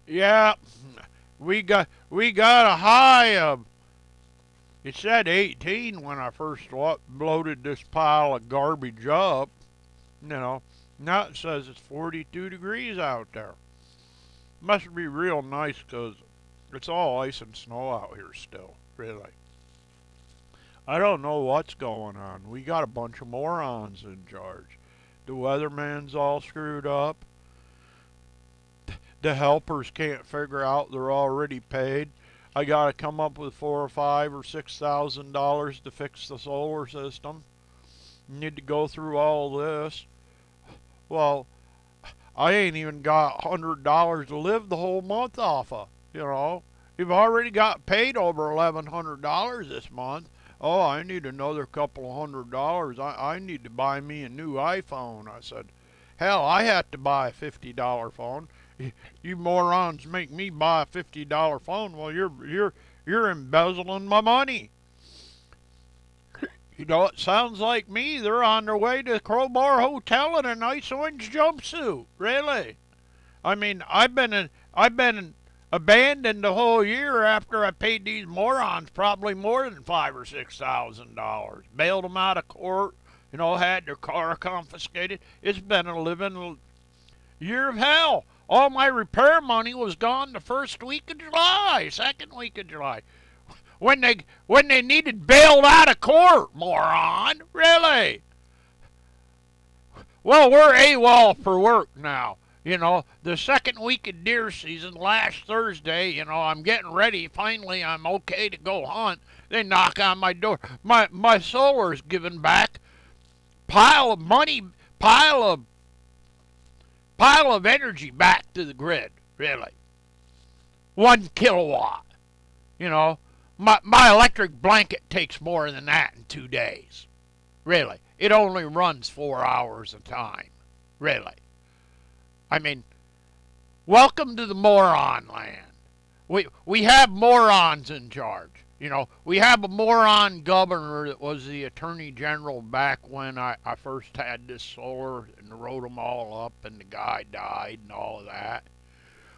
Yeah, we got a high of. It said 18 when I first loaded this pile of garbage up. You know, now it says it's 42 degrees out there. Must be real nice 'cause it's all ice and snow out here still. Really, I don't know what's going on. We got a bunch of morons in charge. The weatherman's all screwed up. The helpers can't figure out they're already paid. I gotta come up with $4 or $5 or $6,000 to fix the solar system. Need to go through all this. Well, I ain't even got $100 to live the whole month off of. You know, you've already got paid over $1,100 this month. Oh, I need another couple of $100. I need to buy me a new iPhone. I said, hell, I had to buy a $50 phone. You morons make me buy a $50 phone. Well, you're embezzling my money. You know, it sounds like me. They're on their way to the Crowbar Hotel in a nice orange jumpsuit. Really? I mean, I've been abandoned the whole year after I paid these morons probably more than $5 or $6,000. Bailed them out of court. You know, had their car confiscated. It's been a living year of hell. All my repair money was gone the first week of July, second week of July. When they needed bailed out of court, moron. Really? Well, we're AWOL for work now. You know, the second week of deer season, last Thursday, you know, I'm getting ready. Finally, I'm okay to go hunt. They knock on my door. My solar's giving back. Pile of money, pile of pile of energy back to the grid. Really, 1 kilowatt. You know, my electric blanket takes more than that in 2 days. Really, it only runs 4 hours a time. Really, I mean, welcome to the moron land. We have morons in charge. You know, we have a moron governor that was the attorney general back when I first had this solar and wrote them all up and the guy died and all of that.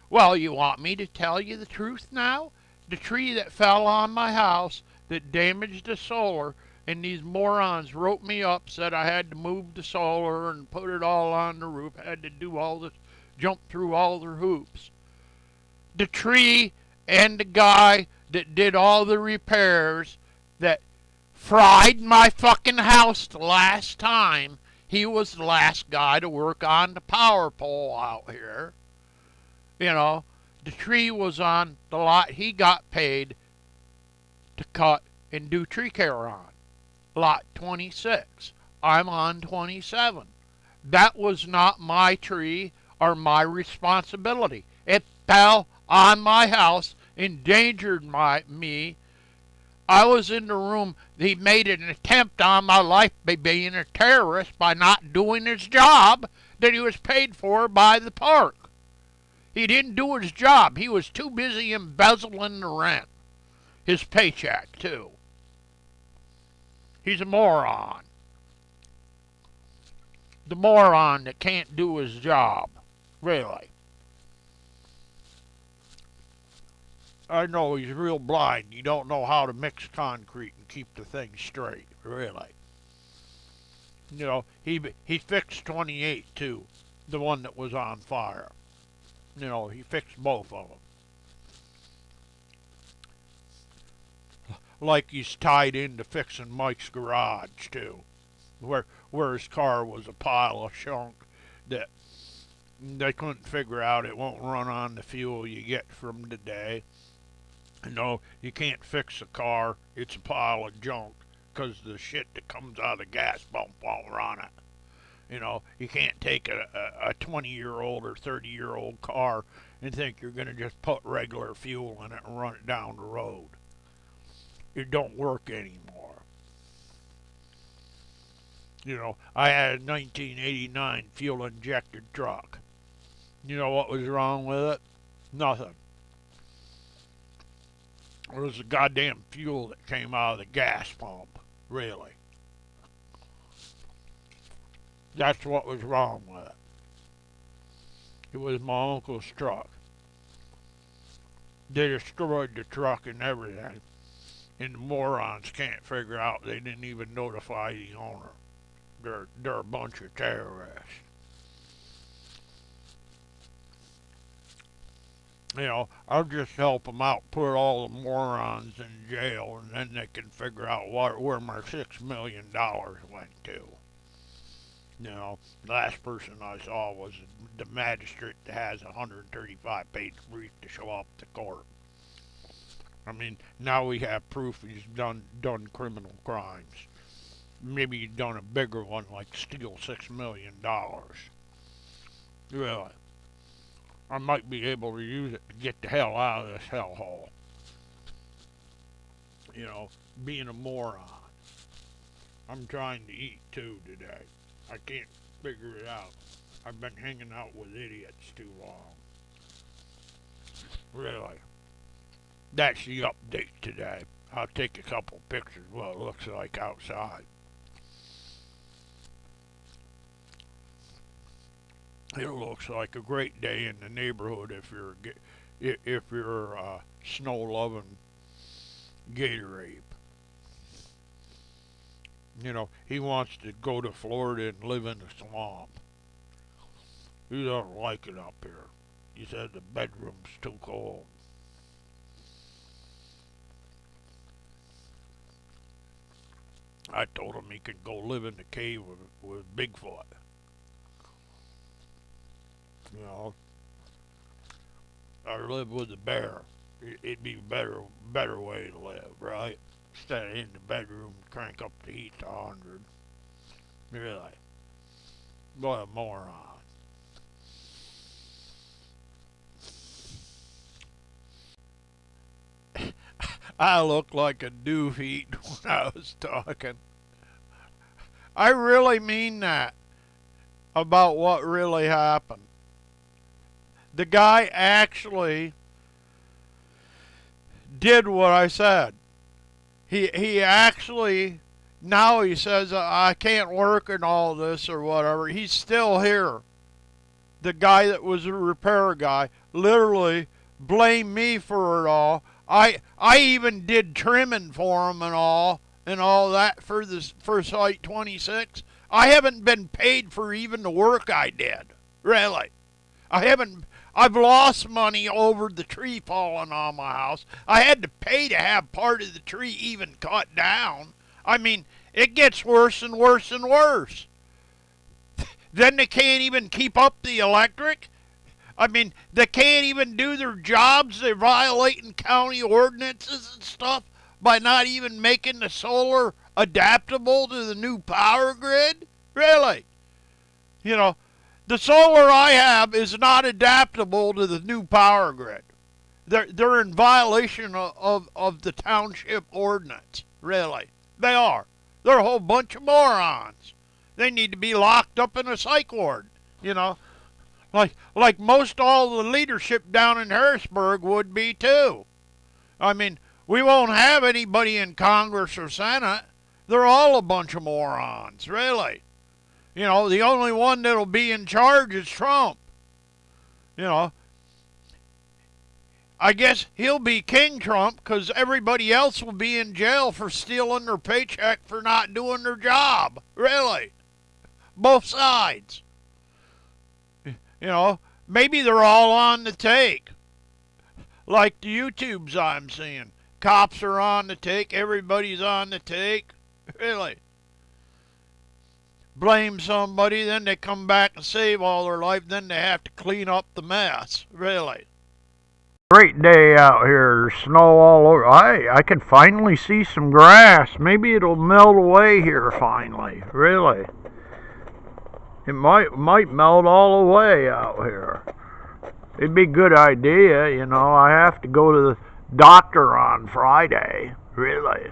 Well, you want me to tell you the truth now? The tree that fell on my house that damaged the solar, and these morons wrote me up, said I had to move the solar and put it all on the roof, had to do all this, jump through all their hoops. The tree and the guy that did all the repairs that fried my fucking house the last time, he was the last guy to work on the power pole out here. You know, the tree was on the lot he got paid to cut and do tree care on. Lot 26. I'm on 27. That was not my tree or my responsibility. It fell on my house, endangered me. I was in the room. He made an attempt on my life by being a terrorist by not doing his job that he was paid for by the park. He didn't do his job. He was too busy embezzling the rent. His paycheck, too. He's a moron. The moron that can't do his job. Really. I know he's real blind. You don't know how to mix concrete and keep the thing straight. Really. You know, he fixed 28 too. The one that was on fire. You know, he fixed both of them. Like he's tied into fixing Mike's garage too, where his car was a pile of junk that they couldn't figure out. It won't run on the fuel you get from today. No, you can't fix a car. It's a pile of junk because the shit that comes out of the gas pump won't run it. You know, you can't take a 20-year-old or 30-year-old car and think you're going to just put regular fuel in it and run it down the road. It don't work anymore. You know, I had a 1989 fuel injected truck. You know what was wrong with it? Nothing. It was the goddamn fuel that came out of the gas pump. Really. That's what was wrong with it. It was my uncle's truck. They destroyed the truck and everything. And the morons can't figure out they didn't even notify the owner. They're a bunch of terrorists. I'll just help them out, put all the morons in jail, and then they can figure out where my $6 million went to. The last person I saw was the magistrate that has a 135-page brief to show up to court. I mean, now we have proof he's done criminal crimes. Maybe he's done a bigger one, like steal $6 million. Really. I might be able to use it to get the hell out of this hellhole. Being a moron. I'm trying to eat too today. I can't figure it out. I've been hanging out with idiots too long. Really. That's the update today. I'll take a couple pictures of what it looks like outside. It looks like a great day in the neighborhood if you're a snow-loving gator ape. He wants to go to Florida and live in the swamp. He doesn't like it up here. He said the bedroom's too cold. I told him he could go live in the cave with Bigfoot. Or live with the bear. It'd be a better way to live, right? Instead of in the bedroom, crank up the heat to 100. Really. What a moron. I look like a doofy when I was talking. I really mean that about what really happened. The guy actually did what I said. He actually, now he says, I can't work and all this or whatever. He's still here. The guy that was a repair guy literally blamed me for it all. I even did trimming for him and all that for Site 26. I haven't been paid for even the work I did. Really. I've lost money over the tree falling on my house. I had to pay to have part of the tree even cut down. I mean, it gets worse and worse and worse. Then they can't even keep up the electric. I mean, they can't even do their jobs. They're violating county ordinances and stuff by not even making the solar adaptable to the new power grid. Really. The solar I have is not adaptable to the new power grid. They're in violation of the township ordinance. Really. They are. They're a whole bunch of morons. They need to be locked up in a psych ward. Like most all the leadership down in Harrisburg would be too. I mean, we won't have anybody in Congress or Senate. They're all a bunch of morons. Really. The only one that'll be in charge is Trump. I guess he'll be King Trump because everybody else will be in jail for stealing their paycheck for not doing their job. Really. Both sides. Maybe they're all on the take. Like the YouTubes I'm seeing. Cops are on the take. Everybody's on the take. Really. Blame somebody, then they come back and save all their life, then they have to clean up the mess. Really. Great day out here. There's snow all over. I can finally see some grass. Maybe it'll melt away here finally. Really. It might melt all the way out here. It'd be a good idea, I have to go to the doctor on Friday. Really.